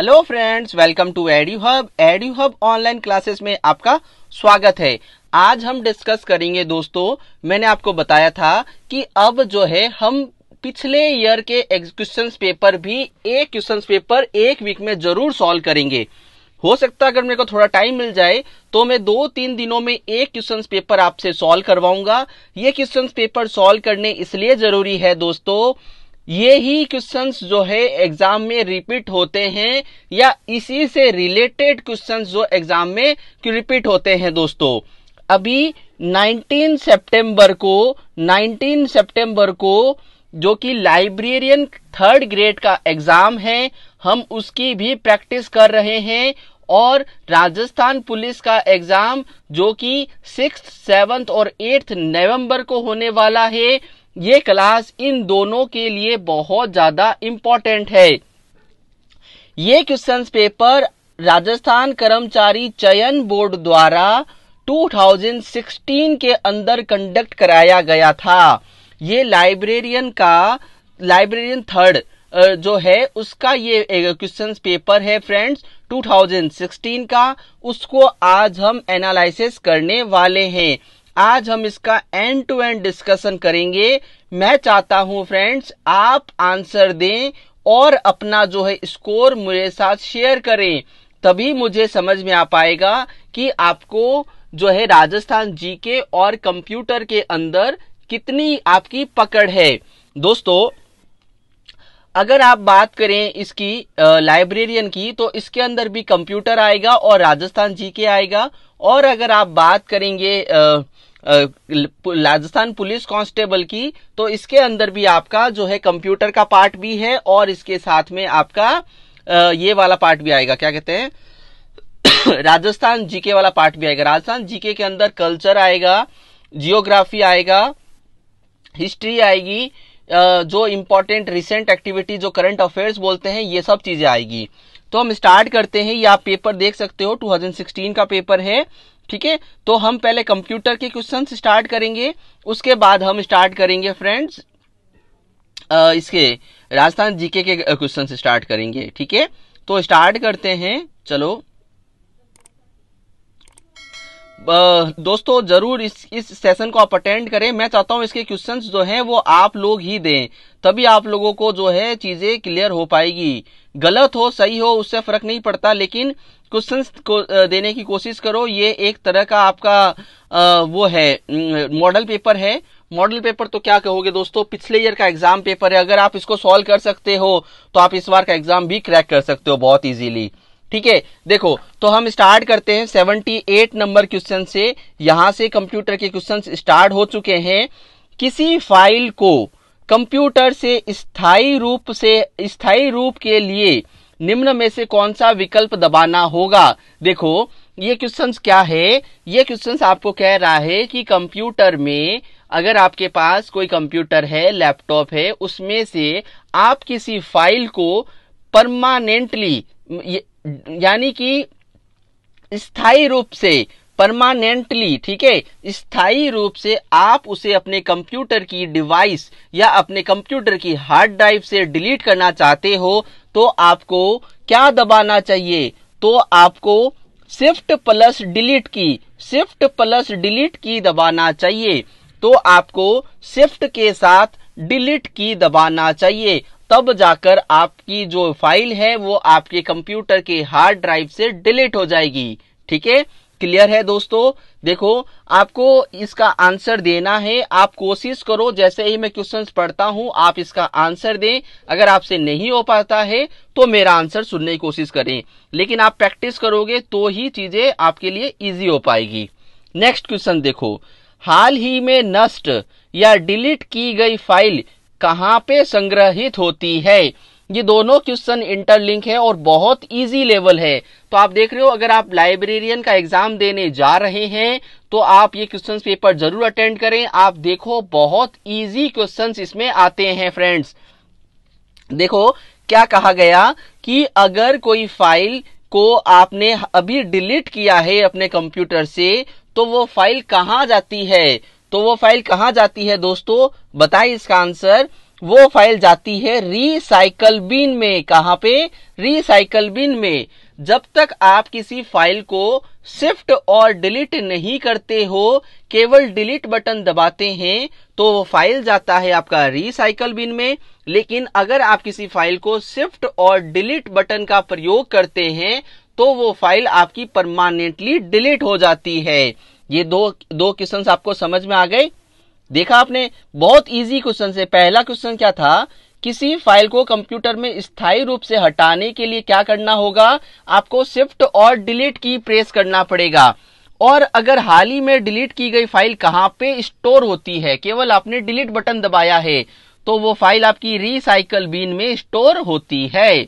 Hello friends, welcome to Eduhub. Eduhub online classes में आपका स्वागत है। आज हम डिस्कस करेंगे दोस्तों, मैंने आपको बताया था कि अब जो है हम पिछले ईयर के क्वेश्चंस पेपर भी एक क्वेश्चंस पेपर एक वीक में जरूर सॉल्व करेंगे। हो सकता है अगर मेरे को थोड़ा टाइम मिल जाए तो मैं 2-3 दिनों में एक क्वेश्चंस पेपर आपसे सॉल्व करवाऊंगा। ये क्वेश्चंस पेपर सॉल्व करने इसलिए जरूरी है दोस्तों, ये ही क्वेश्चंस जो है एग्जाम में रिपीट होते हैं या इसी से रिलेटेड क्वेश्चंस जो एग्जाम में रिपीट होते हैं दोस्तों। अभी 19 सितंबर को जो कि लाइब्रेरियन 3rd ग्रेड का एग्जाम है, हम उसकी भी प्रैक्टिस कर रहे हैं। और राजस्थान पुलिस का एग्जाम जो कि 6th, 7th और 8th नवंबर को होने वाला है, ये क्लास इन दोनों के लिए बहुत ज्यादा इंपॉर्टेंट है। ये क्वेश्चंस पेपर राजस्थान कर्मचारी चयन बोर्ड द्वारा 2016 के अंदर कंडक्ट कराया गया था। ये लाइब्रेरियन 3rd जो है उसका ये क्वेश्चंस पेपर है फ्रेंड्स 2016 का। उसको आज हम एनालिसिस करने वाले हैं। आज हम इसका एंड टू एंड डिस्कशन करेंगे। मैं चाहता हूं फ्रेंड्स आप आंसर दें और अपना जो है स्कोर मेरे साथ शेयर करें, तभी मुझे समझ में आ पाएगा कि आपको जो है राजस्थान जीके और कंप्यूटर के अंदर कितनी आपकी पकड़ है। दोस्तों अगर आप बात करें इसकी लाइब्रेरियन की, तो इसके अंदर भी कंप्यूटर आएगा और राजस्थान जीके आएगा। और अगर आप बात करेंगे राजस्थान पुलिस कांस्टेबल की, तो इसके अंदर भी आपका जो है कंप्यूटर का पार्ट भी है और इसके साथ में आपका ये वाला पार्ट भी आएगा, क्या कहते हैं राजस्थान जीके वाला पार्ट भी आएगा। राजस्थान जीके के अंदर कल्चर आएगा, जियोग्राफी आएगा, हिस्ट्री आएगी, जो इंपॉर्टेंट रिसेंट एक्टिविटी जो करंट अफेयर्स बोलते हैं, ये सब चीजें आएगी। तो हम स्टार्ट करते हैं। ये आप पेपर देख सकते हो 2016 का पेपर है, ठीक है। तो हम पहले कंप्यूटर के क्वेश्चन स्टार्ट करेंगे, उसके बाद हम स्टार्ट करेंगे फ्रेंड्स इसके राजस्थान जीके के क्वेश्चन स्टार्ट करेंगे, ठीक है। तो स्टार्ट करते हैं, चलो दोस्तों जरूर इस सेशन को आप अटेंड करें। मैं चाहता हूं इसके क्वेश्चंस जो हैं वो आप लोग ही दें, तभी आप लोगों को जो है चीजें क्लियर हो पाएगी। गलत हो सही हो उससे फर्क नहीं पड़ता, लेकिन क्वेश्चंस को देने की कोशिश करो। ये एक तरह का आपका वो है मॉडल पेपर है। मॉडल पेपर तो क्या कहोगे दोस्तों, पिछले ईयर का एग्जाम पेपर है। अगर आप इसको सॉल्व कर सकते हो तो आप इस बार का एग्जाम भी क्रैक कर सकते हो बहुत इजीली, ठीक है। देखो तो हम स्टार्ट करते हैं 78 नंबर क्वेश्चन से। यहां से कंप्यूटर के क्वेश्चन स्टार्ट हो चुके हैं। किसी फाइल को कंप्यूटर से स्थायी रूप के लिए निम्न में से कौन सा विकल्प दबाना होगा। देखो ये क्वेश्चंस क्या है, ये क्वेश्चंस आपको कह रहा है कि कंप्यूटर में अगर आपके पास कोई कंप्यूटर है, लैपटॉप है, उसमें से आप किसी फाइल को परमानेंटली यानी कि स्थायी रूप से, परमानेंटली, ठीक है, स्थायी रूप से आप उसे अपने कंप्यूटर की डिवाइस या अपने कंप्यूटर की हार्ड ड्राइव से डिलीट करना चाहते हो, तो आपको क्या दबाना चाहिए। तो आपको शिफ्ट प्लस डिलीट की दबाना चाहिए। तो आपको शिफ्ट के साथ डिलीट की दबाना चाहिए, तब जाकर आपकी जो फाइल है वो आपके कंप्यूटर के हार्ड ड्राइव से डिलीट हो जाएगी, ठीक है। क्लियर है दोस्तों। देखो आपको इसका आंसर देना है। आप कोशिश करो जैसे ही मैं क्वेश्चंस पढ़ता हूं आप इसका आंसर दें। अगर आपसे नहीं हो पाता है तो मेरा आंसर सुनने की कोशिश करें, लेकिन आप प्रैक्टिस करोगे तो ही चीजें आपके लिए इजी हो पाएगी। नेक्स्ट क्वेश्चन देखो, हाल ही में नष्ट या डिलीट की गई फाइल कहां पे संग्रहित होती है। ये दोनों क्वेश्चन इंटरलिंक है और बहुत इजी लेवल है। तो आप देख रहे हो, अगर आप लाइब्रेरियन का एग्जाम देने जा रहे हैं तो आप ये क्वेश्चन पेपर जरूर अटेंड करें। आप देखो बहुत इजी क्वेश्चंस इसमें आते हैं फ्रेंड्स। देखो क्या कहा गया कि अगर कोई फाइल को आपने अभी डिलीट किया है अपने कंप्यूटर से, तो वो फाइल कहां जाती है। तो वो फाइल कहां जाती है दोस्तों, बताइए इसका आंसर। वो फाइल जाती है रिसाइकल बिन में। कहां पे? रिसाइकल बिन में। जब तक आप किसी फाइल को शिफ्ट और डिलीट नहीं करते हो, केवल डिलीट बटन दबाते हैं, तो वो फाइल जाता है आपका रिसाइकल बिन में। लेकिन अगर आप किसी फाइल को शिफ्ट और डिलीट बटन का प्रयोग करते हैं तो वो फाइल आपकी परमानेंटली डिलीट हो जाती है। ये दो क्वेश्चंस आपको समझ में आ गए? देखा आपने, बहुत इजी क्वेश्चन है। पहला क्वेश्चन क्या था? किसी फाइल को कंप्यूटर में स्थायी रूप से हटाने के लिए क्या करना होगा? आपको शिफ्ट और डिलीट की प्रेस करना पड़ेगा। और अगर हाल ही में डिलीट की गई फाइल कहां पे स्टोर होती है, केवल आपने डिलीट बटन दबाया है, तो वो फाइल आपकी रिसाइकल बिन में स्टोर होती है।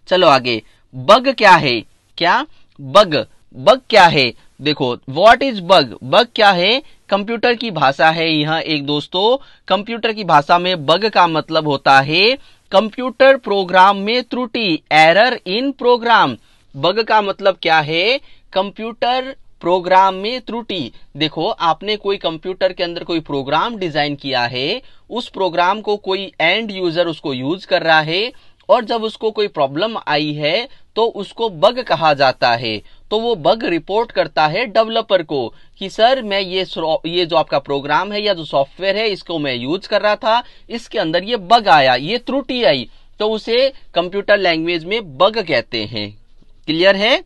चलो आगे, बग क्या है? क्या बग? बग क्या है? देखो, व्हाट इज बग? बग क्या है? कंप्यूटर की भाषा है यह एक दोस्तों। कंप्यूटर की भाषा में बग का मतलब होता है कंप्यूटर प्रोग्राम में त्रुटि, एरर इन प्रोग्राम। बग का मतलब क्या है? कंप्यूटर प्रोग्राम में त्रुटि। देखो, आपने कोई कंप्यूटर के अंदर कोई प्रोग्राम डिजाइन किया है, उस प्रोग्राम को कोई एंड यूजर उसको यूज कर रहा है, और जब उसको कोई प्रॉब्लम आई है तो उसको बग कहा जाता है। तो वो बग रिपोर्ट करता है डेवलपर को कि सर, मैं ये जो आपका प्रोग्राम है या जो सॉफ्टवेयर है, इसको मैं यूज कर रहा था, इसके अंदर ये बग आया, ये त्रुटि आई, तो उसे कंप्यूटर लैंग्वेज में बग कहते हैं। क्लियर है?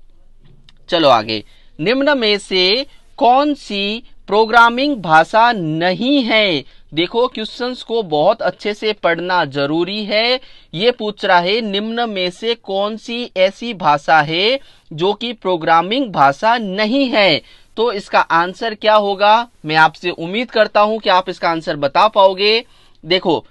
चलो आगे, निम्न में से कौन सी प्रोग्रामिंग भाषा नहीं है? देखो, क्वेश्चंस को बहुत अच्छे से पढ़ना जरूरी है। ये पूछ रहा है निम्न में से कौन सी ऐसी भाषा है जो कि प्रोग्रामिंग भाषा नहीं है। तो इसका आंसर क्या होगा? मैं आपसे उम्मीद करता हूं कि आप इसका आंसर बता पाओगे। देखो,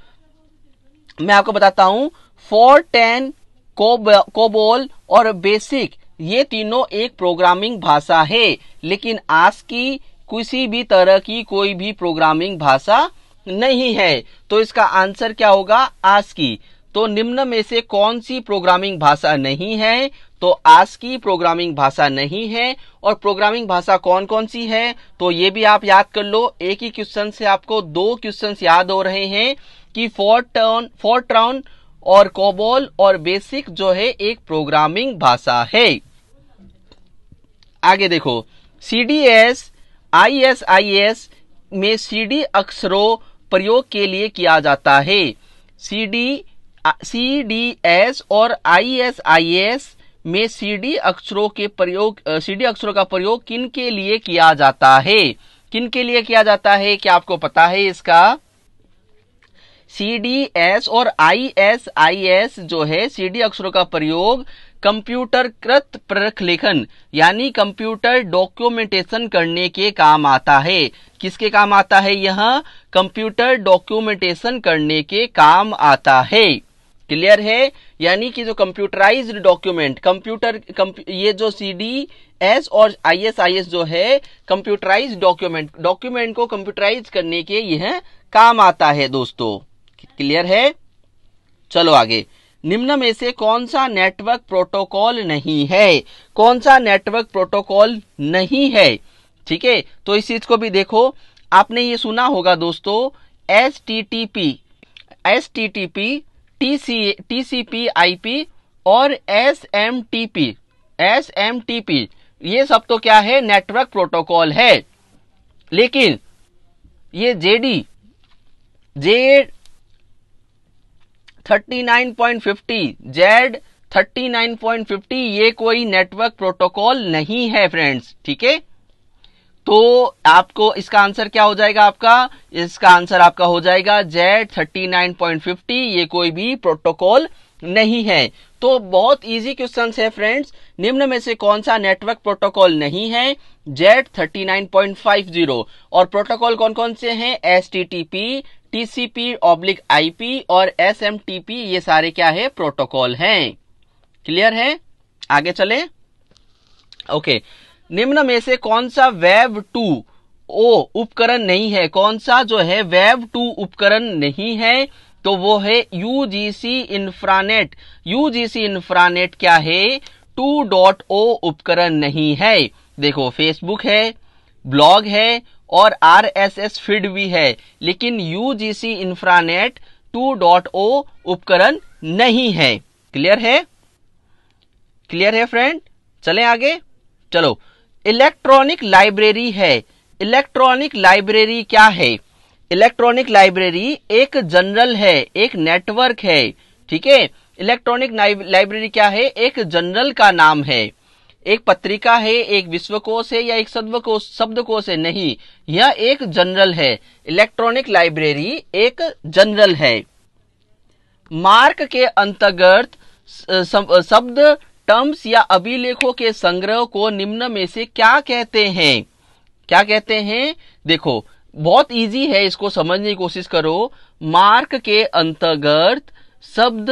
मैं आपको बताता हूं, फोरट्रैन, कोबोल और बेसिक, ये तीनों एक प्रोग्रामिंग भाषा है। लेकिन आस्की किसी भी तरह की कोई भी प्रोग्रामिंग भाषा नहीं है। तो इसका आंसर क्या होगा? आस्की। तो निम्न में से कौन सी प्रोग्रामिंग भाषा नहीं है? तो आस्की प्रोग्रामिंग भाषा नहीं है। और प्रोग्रामिंग भाषा कौन कौन सी है? तो ये भी आप याद कर लो। एक ही क्वेश्चन से आपको दो क्वेश्चंस याद हो रहे हैं कि फोरट्रैन और कोबोल और बेसिक जो है एक प्रोग्रामिंग भाषा है। आगे देखो, सीडीएस, आईएसआईएस में सीडी अक्षरों प्रयोग के लिए किया जाता है। सीडीएस और आईएसआईएस में सीडी अक्षरों का प्रयोग किन के लिए किया जाता है? किन के लिए किया जाता है? क्या आपको पता है इसका? सीडीएस और आईएसआईएस जो है, सीडी अक्षरों का प्रयोग कंप्यूटरकृत प्रलेखन यानी कंप्यूटर डॉक्यूमेंटेशन करने के काम आता है। किसके काम आता है? यह कंप्यूटर डॉक्यूमेंटेशन करने के काम आता है। क्लियर है? यानी कि जो कंप्यूटराइज्ड डॉक्यूमेंट, ये जो सीडीएस और आईएसआईएस जो है, कंप्यूटराइज्ड डॉक्यूमेंट को कंप्यूटराइज करने के यह काम आता है दोस्तों। क्लियर है? चलो आगे, निम्न में से कौन सा नेटवर्क प्रोटोकॉल नहीं है? कौन सा नेटवर्क प्रोटोकॉल नहीं है? ठीक है, तो इस चीज को भी देखो। आपने ये सुना होगा दोस्तों, एचटीटीपी, टीसीपी/आईपी और एसएमटीपी। ये सब तो क्या है? नेटवर्क प्रोटोकॉल है। लेकिन ये Z3950 ये कोई नेटवर्क प्रोटोकॉल नहीं है फ्रेंड्स। ठीक है, तो आपको इसका आंसर क्या हो जाएगा? आपका इसका आंसर आपका हो जाएगा Z3950, ये कोई भी प्रोटोकॉल नहीं है। तो बहुत इजी क्वेश्चन है फ्रेंड्स। निम्न में से कौन सा नेटवर्क प्रोटोकॉल नहीं है? Z3950। और प्रोटोकॉल कौन कौन से हैं? एचटीटीपी, TCP/IP और SMTP, ये सारे क्या है? प्रोटोकॉल हैं। क्लियर है? आगे चले। ओके, निम्न में से कौन सा वेब 2 उपकरण नहीं है? कौन सा जो है वेब 2 उपकरण नहीं है? तो वो है यूजीसी इंफ्रानेट। यूजीसी इंफ्रानेट क्या है? 2.0 उपकरण नहीं है। देखो, फेसबुक है, ब्लॉग है और RSS फीड भी है, लेकिन UGC इंफ्रानेट 2.0 उपकरण नहीं है। क्लियर है? क्लियर है फ्रेंड? चलें आगे। चलो, इलेक्ट्रॉनिक लाइब्रेरी है। इलेक्ट्रॉनिक लाइब्रेरी क्या है? इलेक्ट्रॉनिक लाइब्रेरी एक जनरल है, एक नेटवर्क है। ठीक है, इलेक्ट्रॉनिक लाइब्रेरी क्या है? एक जनरल का नाम है, एक पत्रिका है, एक विश्वकोश है या एक शब्दकोश है? नहीं, यह एक जनरल है। इलेक्ट्रॉनिक लाइब्रेरी एक जनरल है। मार्क के अंतर्गत शब्द, टर्म्स या अभिलेखों के संग्रह को निम्न में से क्या कहते हैं? क्या कहते हैं? देखो, बहुत इजी है, इसको समझने की कोशिश करो। मार्क के अंतर्गत शब्द,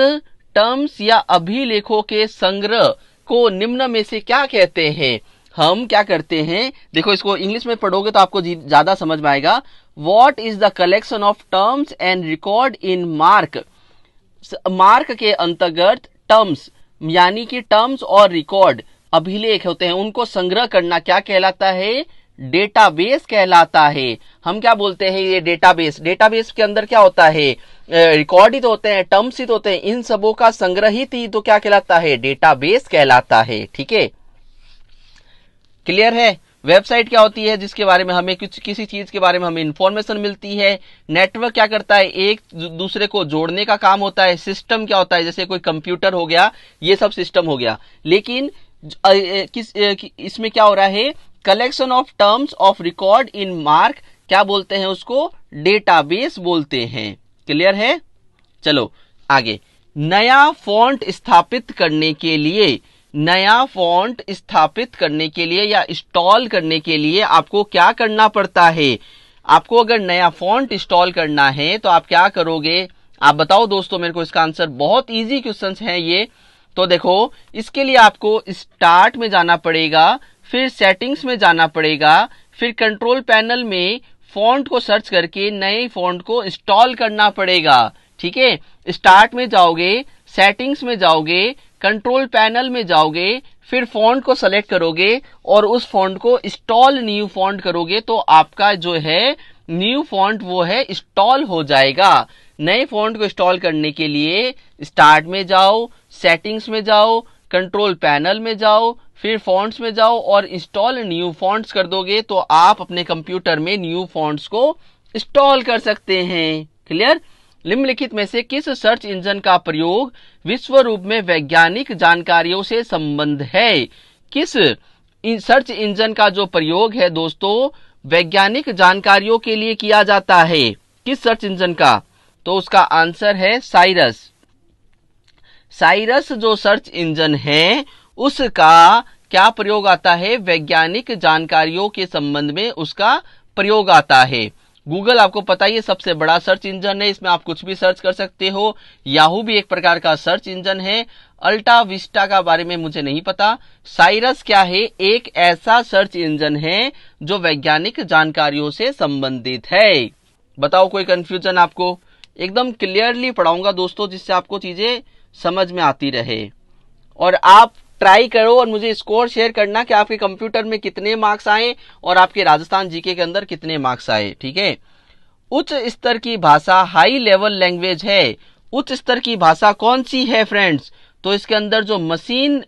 टर्म्स या अभिलेखों के संग्रह को निम्न में से क्या कहते हैं? हम क्या करते हैं, देखो इसको इंग्लिश में पढ़ोगे तो आपको ज्यादा समझ में आएगा। What is the collection of terms and record in mark? Mark के अंतर्गत टर्म्स यानी कि टर्म्स और रिकॉर्ड अभिलेख होते हैं, उनको संग्रह करना क्या कहलाता है? डेटाबेस कहलाता है। हम क्या बोलते हैं? ये डेटाबेस। डेटाबेस के अंदर क्या होता है? रिकॉर्ड ही तो होते हैं, टर्म्स ही तो होते हैं, इन सबों का संग्रहित ही तो क्या कहलाता है? डेटाबेस कहलाता है। ठीक है, क्लियर है? वेबसाइट क्या होती है? जिसके बारे में हमें किसी चीज के बारे में हमें इंफॉर्मेशन मिलती है। नेटवर्क क्या करता है? एक दूसरे को जोड़ने का काम होता है। सिस्टम क्या होता है? जैसे कोई कंप्यूटर हो गया, ये सब सिस्टम हो गया। लेकिन इसमें क्या हो रहा है? Collection of terms of record in mark क्या बोलते हैं? उसको डेटाबेस बोलते हैं। क्लियर है? चलो आगे। नया फॉन्ट स्थापित करने के लिए, नया फॉन्ट स्थापित करने के लिए या इंस्टॉल करने के लिए आपको क्या करना पड़ता है? आपको अगर नया फॉन्ट इंस्टॉल करना है तो आप क्या करोगे? आप बताओ दोस्तों मेरे को इसका आंसर। बहुत इजी क्वेश्चंस हैं ये। तो देखो, इसके लिए आपको स्टार्ट में जाना पड़ेगा, फिर सेटिंग्स में जाना पड़ेगा, फिर कंट्रोल पैनल में फॉन्ट को सर्च करके नए फॉन्ट को इंस्टॉल करना पड़ेगा। ठीक है, स्टार्ट में जाओगे, सेटिंग्स में जाओगे, कंट्रोल पैनल में जाओगे, फिर फॉन्ट को सेलेक्ट करोगे और उस फॉन्ट को इंस्टॉल न्यू फॉन्ट करोगे तो आपका जो है न्यू फॉन्ट वो है इंस्टॉल हो जाएगा। नए फॉन्ट को इंस्टॉल करने के लिए स्टार्ट में जाओ, सेटिंग्स में जाओ, कंट्रोल पैनल में जाओ, फिर फॉन्ट्स में जाओ और इंस्टॉल न्यू फॉन्ट्स कर दोगे तो आप अपने कंप्यूटर में न्यू फॉन्ट्स को इंस्टॉल कर सकते हैं। क्लियर? निम्नलिखित में से किस सर्च इंजन का प्रयोग विश्व रूप में वैज्ञानिक जानकारियों से संबंध है? किस सर्च इंजन का जो प्रयोग है दोस्तों वैज्ञानिक जानकारियों के लिए किया जाता है? किस सर्च इंजन का? तो उसका आंसर है साइरस। साइरस जो सर्च इंजन है उसका क्या प्रयोग आता है? वैज्ञानिक जानकारियों के संबंध में उसका प्रयोग आता है। गूगल आपको पता ही है सबसे बड़ा सर्च इंजन है, इसमें आप कुछ भी सर्च कर सकते हो। याहू भी एक प्रकार का सर्च इंजन है। अल्टा विस्टा का बारे में मुझे नहीं पता। साइरस क्या है? एक ऐसा सर्च इंजन है जो वैज्ञानिक जानकारियों से संबंधित है। बताओ कोई कंफ्यूजन आपको? एकदम क्लियरली पढ़ाऊंगा दोस्तों जिससे आपको चीजें समझ में आती रहे। और आप ट्राई करो और मुझे स्कोर शेयर करना कि आपके कंप्यूटर में कितने मार्क्स आए और आपके राजस्थान जीके के अंदर कितने मार्क्स आए। ठीक है, उच्च स्तर की भाषा हाई लेवल लैंग्वेज है। उच्च स्तर की भाषा कौन सी है फ्रेंड्स? तो इसके अंदर जो मशीन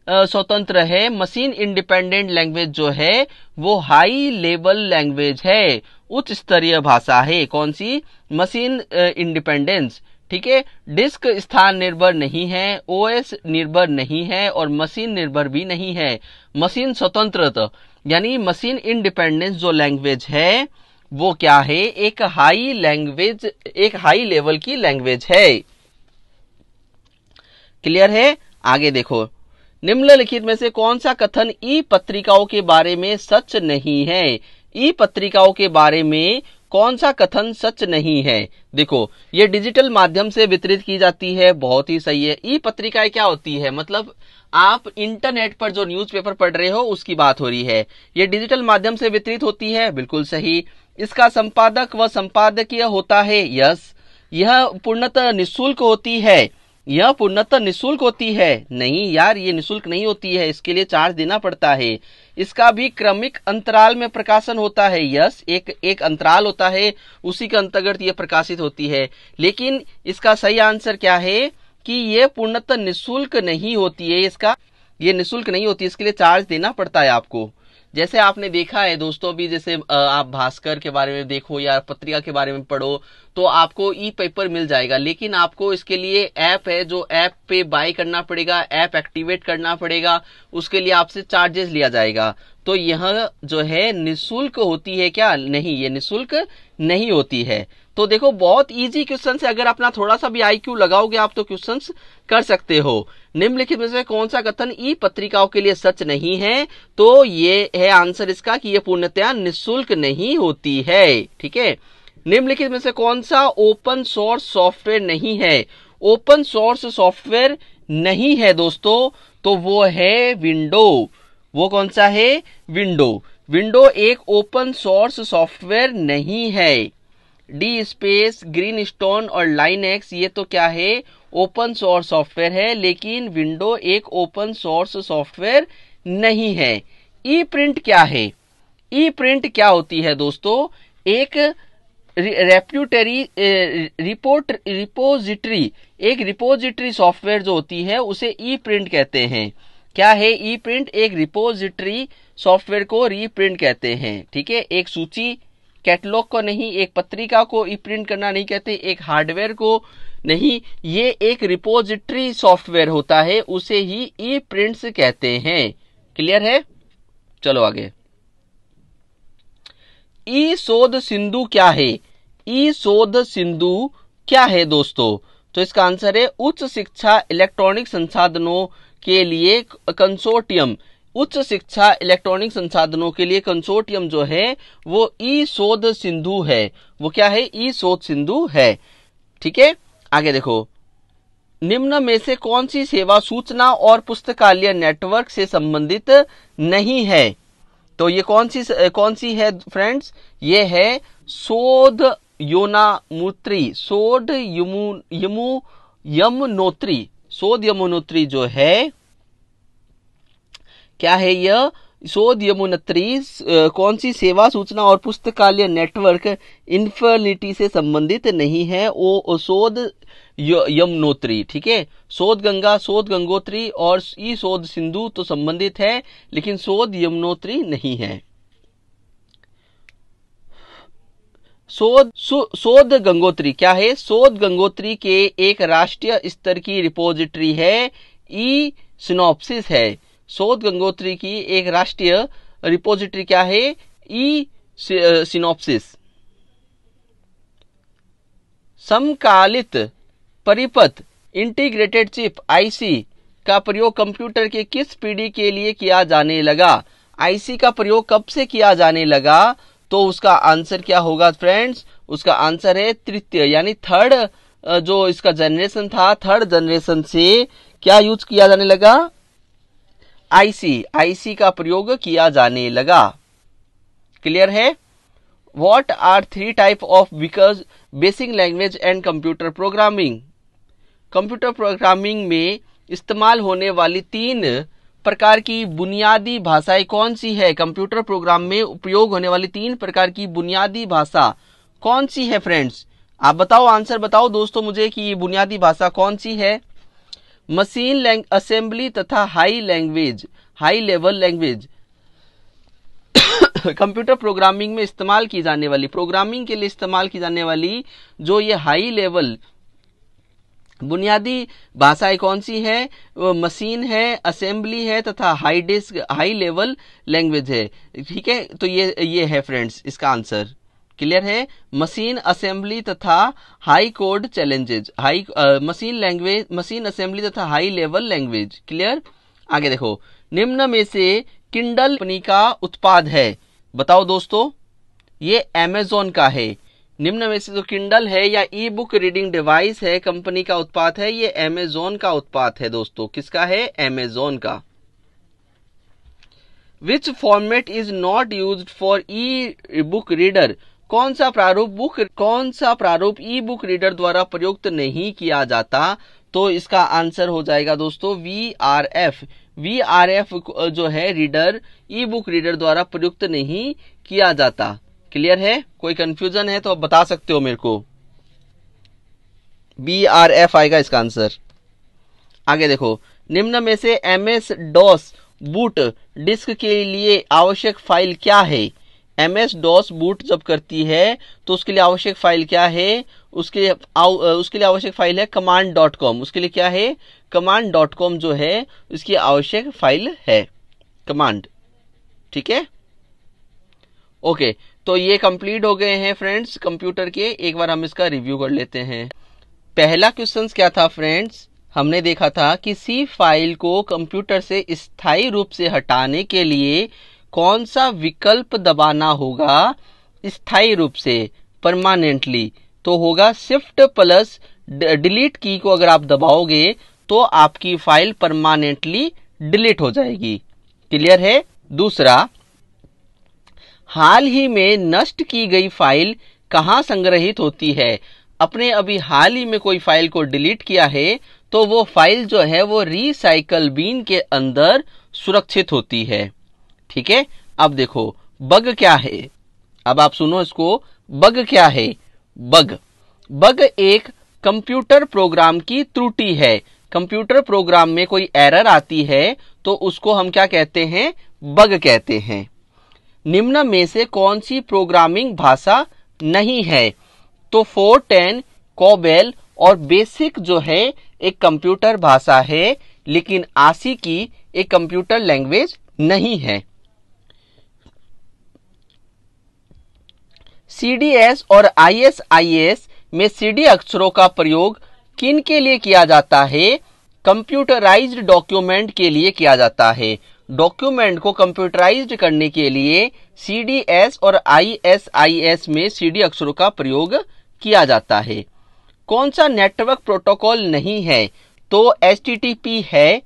स्वतंत्र है, मशीन इंडिपेंडेंट लैंग्वेज जो है वो हाई लेवल लैंग्वेज है, उच्च स्तरीय भाषा है। कौन सी? Machine independence. ठीक है, डिस्क स्थान निर्भर नहीं है, ओएस निर्भर नहीं है और मशीन निर्भर भी नहीं है। मशीन स्वतंत्र यानी मशीन इंडिपेंडेंस जो लैंग्वेज है वो क्या है? एक हाई लैंग्वेज, एक हाई लेवल की लैंग्वेज है। क्लियर है? आगे देखो, निम्नलिखित में से कौन सा कथन ई पत्रिकाओं के बारे में सच नहीं है? ई पत्रिकाओं के बारे में कौन सा कथन सच नहीं है? देखो, ये डिजिटल माध्यम से वितरित की जाती है, बहुत ही सही है। ई पत्रिकाएं क्या होती है? मतलब आप इंटरनेट पर जो न्यूज़पेपर पढ़ रहे हो उसकी बात हो रही है। ये डिजिटल माध्यम से वितरित होती है, बिल्कुल सही। इसका संपादक व संपादकीय होता है, यस। यह पूर्णतः निःशुल्क होती है, यह पूर्णतः निःशुल्क होती है। नहीं यार, ये निःशुल्क नहीं होती है, इसके लिए चार्ज देना पड़ता है। इसका भी क्रमिक अंतराल में प्रकाशन होता है। यस, एक अंतराल होता है, उसी के अंतर्गत ये प्रकाशित होती है। लेकिन इसका सही आंसर क्या है कि ये पूर्णतः निःशुल्क नहीं होती है। ये निःशुल्क नहीं होती, इसके लिए चार्ज देना पड़ता है आपको। जैसे आपने देखा है दोस्तों, भी जैसे आप भास्कर के बारे में देखो या पत्रिका के बारे में पढ़ो तो आपको ई पेपर मिल जाएगा, लेकिन आपको इसके लिए ऐप है, जो ऐप पे बाय करना पड़ेगा, ऐप एक्टिवेट करना पड़ेगा, उसके लिए आपसे चार्जेस लिया जाएगा। तो यह जो है निःशुल्क होती है क्या? नहीं, ये निःशुल्क नहीं होती है। तो देखो, बहुत इजी क्वेश्चन है, अगर अपना थोड़ा सा भी आईक्यू लगाओगे आप तो क्वेश्चंस कर सकते हो। निम्नलिखित में से कौन सा कथन ई पत्रिकाओं के लिए सच नहीं है? तो ये है आंसर इसका कि ये पूर्णतया निःशुल्क नहीं होती है। ठीक है। निम्नलिखित में से कौन सा ओपन सोर्स सॉफ्टवेयर नहीं है? ओपन सोर्स सॉफ्टवेयर नहीं है दोस्तों, तो वो है विंडो। वो कौन सा है? विंडो। विंडो एक ओपन सोर्स सॉफ्टवेयर नहीं है। डी स्पेस, ग्रीन स्टोन और लाइनएक्स ये तो क्या है? ओपन सोर्स सॉफ्टवेयर है, लेकिन विंडो एक ओपन सोर्स सॉफ्टवेयर नहीं है। ई प्रिंट क्या है? ई प्रिंट क्या होती है दोस्तों? एक रेप्यूटरी रिपोजिटरी, एक रिपोजिटरी सॉफ्टवेयर जो होती है उसे ई प्रिंट कहते हैं। क्या है ई प्रिंट? एक रिपोजिटरी सॉफ्टवेयर को रीप्रिंट कहते हैं। ठीक है। एक सूची, कैटलॉग को नहीं, एक पत्रिका को ई प्रिंट करना नहीं कहते, एक हार्डवेयर को नहीं, ये एक रिपोजिटरी सॉफ्टवेयर होता है, उसे ही ई प्रिंट्स कहते हैं। क्लियर है? चलो आगे। ई शोध सिंधु क्या है? ई शोध सिंधु क्या है दोस्तों? तो इसका आंसर है उच्च शिक्षा इलेक्ट्रॉनिक संसाधनों के लिए कंसोर्टियम। उच्च शिक्षा इलेक्ट्रॉनिक संसाधनों के लिए कंसोर्टियम जो है वो ई शोध सिंधु है। वो क्या है? ई शोध सिंधु है। ठीक है। आगे देखो, निम्न में से कौन सी सेवा सूचना और पुस्तकालय नेटवर्क से संबंधित नहीं है? तो ये कौन सी है फ्रेंड्स? ये है शोध यमुनोत्री। शोध यमुनोत्री, शोध यमुनोत्री जो है, क्या है यह? शोध यमुनोत्री कौन सी सेवा सूचना और पुस्तकालय नेटवर्क इन्फिनिटी से संबंधित नहीं है? वो शोध यमुनोत्री। ठीक है। शोध गंगा, शोध गंगोत्री और ई शोध सिंधु तो संबंधित है, लेकिन शोध यमुनोत्री नहीं है। शोध गंगोत्री क्या है? शोध गंगोत्री के एक राष्ट्रीय स्तर की रिपोजिटरी है, ई सिनॉप्सिस है। शोध गंगोत्री की एक राष्ट्रीय रिपोजिटरी क्या है? ई सिनॉप्सिस। समकालित परिपथ इंटीग्रेटेड चिप आईसी का प्रयोग कंप्यूटर के किस पीढ़ी के लिए किया जाने लगा? आईसी का प्रयोग कब से किया जाने लगा? तो उसका आंसर क्या होगा फ्रेंड्स? उसका आंसर है तृतीय, यानी थर्ड जो इसका जनरेशन था, थर्ड जनरेशन से क्या यूज किया जाने लगा? आईसी का प्रयोग किया जाने लगा। क्लियर है? What are 3 type of basic language and computer programming? Computer programming में इस्तेमाल होने वाली 3 प्रकार की बुनियादी भाषाएं कौन सी है? कंप्यूटर प्रोग्राम में उपयोग होने वाली 3 प्रकार की बुनियादी भाषा कौन सी है फ्रेंड्स? आप बताओ, आंसर बताओ दोस्तों मुझे कि ये बुनियादी भाषा कौन सी है? मशीन असेंबली तथा high level language. Computer programming में इस्तेमाल की जाने वाली, प्रोग्रामिंग के लिए इस्तेमाल की जाने वाली जो ये हाई लेवल बुनियादी भाषाएं कौन सी है? मशीन है, असेंबली है तथा हाई लेवल लैंग्वेज है। ठीक है। तो ये है फ्रेंड्स इसका आंसर। क्लियर है? मशीन असेंबली तथा high code challenges, machine assembly तथा हाई लेवल लैंग्वेज। क्लियर? आगे देखो, निम्न में से किंडल कंपनी का उत्पाद है? बताओ दोस्तों, ये अमेज़न का है। निम्न में से जो किंडल है या ई बुक रीडिंग डिवाइस है, कंपनी का उत्पाद है, ये अमेज़न का उत्पाद है दोस्तों। किसका है? अमेज़न का। विच format is not used for E book reader? कौन सा प्रारूप ई बुक रीडर द्वारा प्रयुक्त नहीं किया जाता? तो इसका आंसर हो जाएगा दोस्तों VRF। VRF जो है रीडर, ई बुक रीडर द्वारा प्रयुक्त नहीं किया जाता। क्लियर है? कोई कंफ्यूजन है तो आप बता सकते हो मेरे को। VRF आएगा इसका आंसर। आगे देखो, निम्न में से MS DOS बूट डिस्क के लिए आवश्यक फाइल क्या है? MS DOS बूट जब करती है तो उसके लिए आवश्यक फाइल क्या है? उसके लिए आवश्यक फाइल है command.com। उसके लिए क्या है? command.com जो है उसकी आवश्यक फाइल है, कमांड। ठीक है, ओके। तो ये कंप्लीट हो गए हैं फ्रेंड्स कंप्यूटर के। एक बार हम इसका रिव्यू कर लेते हैं। पहला क्वेश्चन क्या था फ्रेंड्स? हमने देखा था कि सी फाइल को कंप्यूटर से स्थायी रूप से हटाने के लिए कौन सा विकल्प दबाना होगा स्थायी रूप से, परमानेंटली? तो होगा शिफ्ट प्लस डिलीट की को अगर आप दबाओगे तो आपकी फाइल परमानेंटली डिलीट हो जाएगी। क्लियर है? दूसरा, हाल ही में नष्ट की गई फाइल कहाँ संग्रहित होती है? अपने अभी हाल ही में कोई फाइल को डिलीट किया है तो वो फाइल जो है वो रिसाइकल बिन के अंदर सुरक्षित होती है। ठीक है, अब देखो बग क्या है। अब आप सुनो इसको, बग क्या है? बग एक कंप्यूटर प्रोग्राम की त्रुटि है। कंप्यूटर प्रोग्राम में कोई एरर आती है तो उसको हम क्या कहते हैं? बग कहते हैं। निम्न में से कौन सी प्रोग्रामिंग भाषा नहीं है? तो फोर्टेन, कोबेल और बेसिक जो है एक कंप्यूटर भाषा है, लेकिन आशिकी एक कंप्यूटर लैंग्वेज नहीं है। CDS और ISIS में CD अक्षरों का प्रयोग किन के लिए किया जाता है? कंप्यूटराइज्ड डॉक्यूमेंट के लिए किया जाता है। डॉक्यूमेंट को कंप्यूटराइज्ड करने के लिए CDS और ISIS में CD अक्षरों का प्रयोग किया जाता है। कौन सा नेटवर्क प्रोटोकॉल नहीं है? तो HTTP है,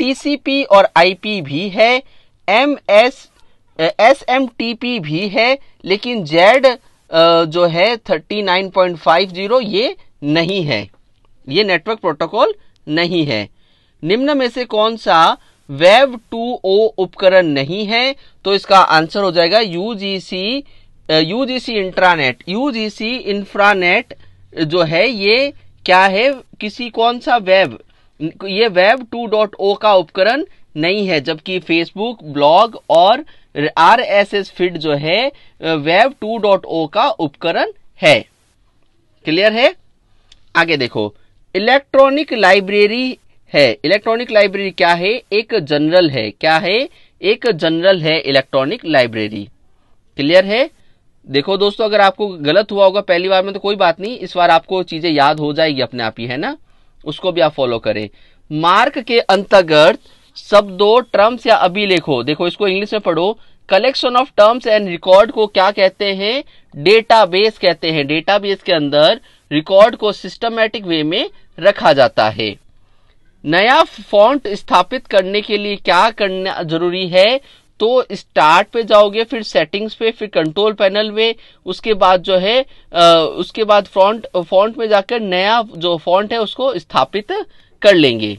TCP और IP भी है, SMTP भी है, लेकिन Z जो है 39.50 ये नहीं है, ये नेटवर्क प्रोटोकॉल नहीं है। निम्न में से कौन सा वेब 2.0 उपकरण नहीं है? तो इसका आंसर हो जाएगा UGC इंट्रानेट। UGC इंफ्रानेट जो है ये क्या है? किसी कौन सा वेब, ये वेब 2.0 का उपकरण नहीं है, जबकि फेसबुक, ब्लॉग और RSS फीड जो है वेब 2.0 का उपकरण है। क्लियर है? आगे देखो, इलेक्ट्रॉनिक लाइब्रेरी है। इलेक्ट्रॉनिक लाइब्रेरी क्या है? एक जनरल है। क्या है? एक जनरल है इलेक्ट्रॉनिक लाइब्रेरी। क्लियर है? देखो दोस्तों, अगर आपको गलत हुआ होगा पहली बार में तो कोई बात नहीं, इस बार आपको चीजें याद हो जाएगी अपने आप ही, है ना? उसको भी आप फॉलो करें। मार्क के अंतर्गत शब्दों, टर्म्स या अभिलेखों, देखो इसको इंग्लिश में पढ़ो, collection of terms and record को क्या कहते हैं? डेटाबेस कहते हैं। डेटाबेस के अंदर रिकॉर्ड को सिस्टमैटिक वे में रखा जाता है। नया फॉन्ट स्थापित करने के लिए क्या करना जरूरी है? तो स्टार्ट पे जाओगे, फिर सेटिंग्स पे, फिर कंट्रोल पैनल में, उसके बाद जो है उसके बाद फॉन्ट में जाकर नया जो फॉन्ट है उसको स्थापित कर लेंगे।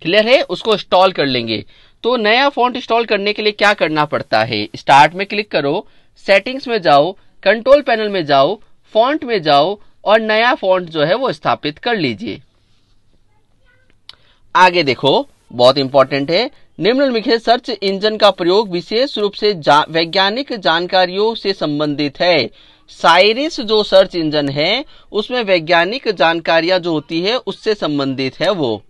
क्लियर है? उसको इंस्टॉल कर लेंगे। तो नया फॉन्ट इंस्टॉल करने के लिए क्या करना पड़ता है? स्टार्ट में क्लिक करो, सेटिंग्स में जाओ, कंट्रोल पैनल में जाओ, फॉन्ट में जाओ और नया फॉन्ट जो है वो स्थापित कर लीजिए। आगे देखो, बहुत इंपॉर्टेंट है, निम्नलिखित सर्च इंजन का प्रयोग विशेष रूप से वैज्ञानिक जानकारियों से संबंधित है। साइरिस जो सर्च इंजन है उसमें वैज्ञानिक जानकारियां जो होती है उससे संबंधित है वो।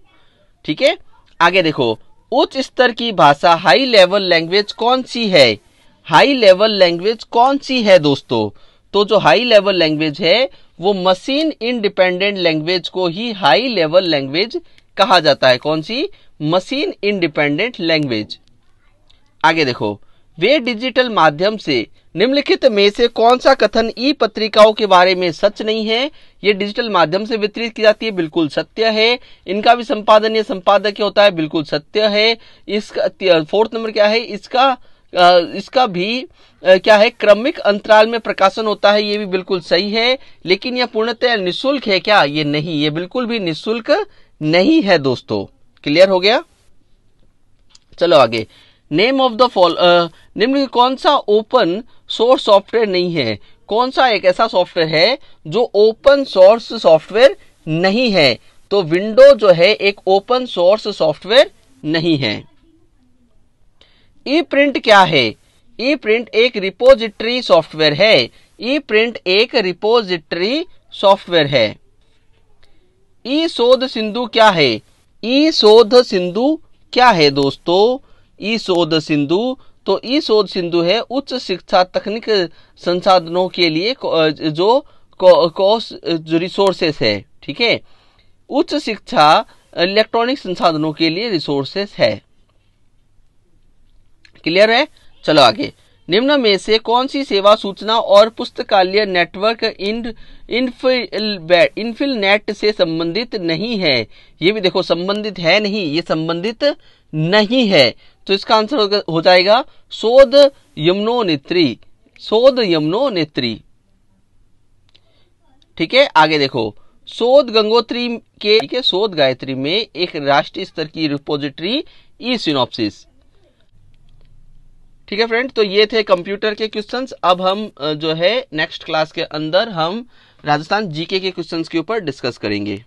ठीक है, आगे देखो, उच्च स्तर की भाषा हाई लेवल लैंग्वेज कौन सी है? हाई लेवल लैंग्वेज कौन सी है दोस्तों? तो जो हाई लेवल लैंग्वेज है वो मशीन इंडिपेंडेंट लैंग्वेज को ही हाई लेवल लैंग्वेज कहा जाता है। कौन सी? Machine independent language. आगे देखो, वे डिजिटल माध्यम से निम्नलिखित में से कौन सा कथन ई पत्रिकाओं के बारे में सच नहीं है? ये डिजिटल माध्यम से वितरित की जाती है, बिल्कुल सत्य है। इनका भी संपादन या संपादक होता है, बिल्कुल सत्य है। इसका फोर्थ नंबर क्या है? इसका भी क्या है? क्रमिक अंतराल में प्रकाशन होता है, ये भी बिल्कुल सही है। लेकिन यह पूर्णतः निःशुल्क है क्या? ये नहीं, ये बिल्कुल भी निःशुल्क नहीं है दोस्तों। क्लियर हो गया? चलो आगे। नेम ऑफ द निम्न कौन सा ओपन सोर्स सॉफ्टवेयर नहीं है? कौन सा एक ऐसा सॉफ्टवेयर है जो ओपन सोर्स सॉफ्टवेयर नहीं है? तो विंडो जो है एक ओपन सोर्स सॉफ्टवेयर नहीं है। ई प्रिंट क्या है? ई प्रिंट एक रिपोजिटरी सॉफ्टवेयर है। ई प्रिंट एक रिपोजिटरी सॉफ्टवेयर है। ई शोध सिंधु क्या है? ई शोध सिंधु क्या है दोस्तों? ई शोध सिंधु, तो ई शोध सिंधु है उच्च शिक्षा तकनीक संसाधनों के लिए जो रिसोर्सेस है। ठीक है, उच्च शिक्षा इलेक्ट्रॉनिक संसाधनों के लिए रिसोर्सेस है। क्लियर है? चलो आगे। निम्न में से कौन सी सेवा सूचना और पुस्तकालय नेटवर्क इन्फिलनेट से संबंधित नहीं है? ये भी देखो संबंधित है नहीं, ये संबंधित नहीं है। तो इसका आंसर हो जाएगा शोध यमुनोनेत्री। शोध यमुनोनेत्री। ठीक है, आगे देखो। शोध गंगोत्री के शोध गायत्री में एक राष्ट्रीय स्तर की रिपोजिटरी ई सिनॉप्सिस। ठीक है फ्रेंड, तो ये थे कंप्यूटर के क्वेश्चंस। अब हम जो है नेक्स्ट क्लास के अंदर हम राजस्थान जीके के क्वेश्चंस के ऊपर डिस्कस करेंगे।